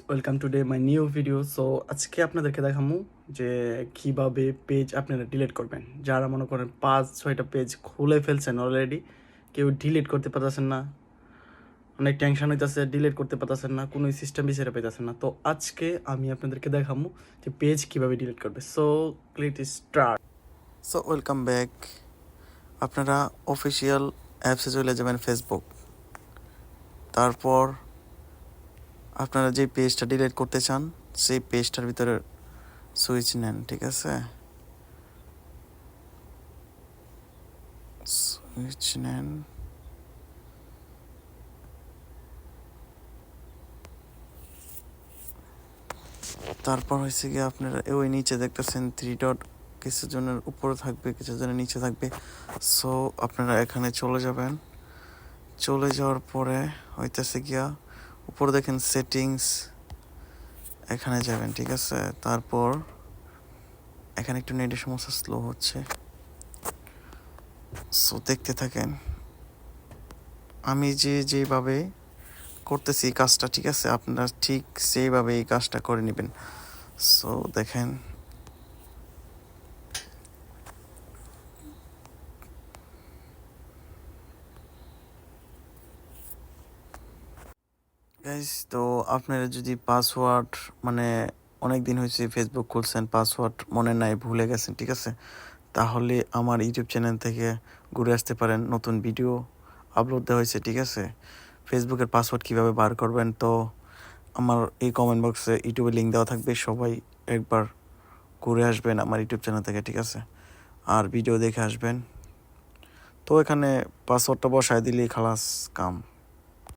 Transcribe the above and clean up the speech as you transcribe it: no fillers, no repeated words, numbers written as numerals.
Welcome today my new video. So আজকে আপনাদেরকে দেখাবো যে কিভাবে পেজ আপনারা ডিলিট করবেন। যারা মনে করেন 5-6টা পেজ খুলে ফেলছেন অলরেডি, কেউ ডিলিট করতে পারতেছেন না, অনেক টেনশন হইতেছে, ডিলিট করতে পারতেছেন না, কোনো সিস্টেম বিচারে পাইতেছেন না। তো আজকে আমি আপনাদেরকে দেখাবো যে পেজ কিভাবে ডিলিট করবে। So click start. So welcome back. আপনারা অফিসিয়াল অ্যাপসে চলে যাবেন ফেসবুক। তারপর আপনারা যে পেজটা ডিলিট করতে চান সেই পেজটার ভিতরে সুইচ নেন, ঠিক আছে? সুইচ নেন। তারপর হয়েছে গিয়ে আপনারা ওই নিচে দেখতেছেন 3 ডট, কিছু জনের উপরে থাকবে, কিছু জনের নিচে থাকবে। সো আপনারা এখানে চলে যাবেন। চলে যাওয়ার পরে হইতেছে গিয়া উপরে দেখেন সেটিংস, এখানে যাবেন, ঠিক আছে? তারপর এখানে একটু নেটের সমস্যা, স্লো হচ্ছে, সো দেখতে থাকেন। আমি যেভাবে করতেছি কাজটা, ঠিক আছে? আপনারা ঠিক সেইভাবে এই কাজটা করে নেবেন। সো দেখেন, গাইস, তো আপনারা যদি পাসওয়ার্ড মানে অনেক দিন হয়েছে ফেসবুক খুলছেন, পাসওয়ার্ড মনে নাই, ভুলে গেছেন, ঠিক আছে? তাহলে আমার ইউটিউব চ্যানেল থেকে ঘুরে আসতে পারেন, নতুন ভিডিও আপলোড দেওয়া হয়েছে, ঠিক আছে? ফেসবুকের পাসওয়ার্ড কীভাবে বার করবেন, তো আমার এই কমেন্ট বক্সে ইউটিউবে লিঙ্ক দেওয়া থাকবে, সবাই একবার ঘুরে আসবেন আমার ইউটিউব চ্যানেল থেকে, ঠিক আছে? আর ভিডিও দেখে আসবেন। তো এখানে পাসওয়ার্ডটা বসায় দিলেই খালাস কাম।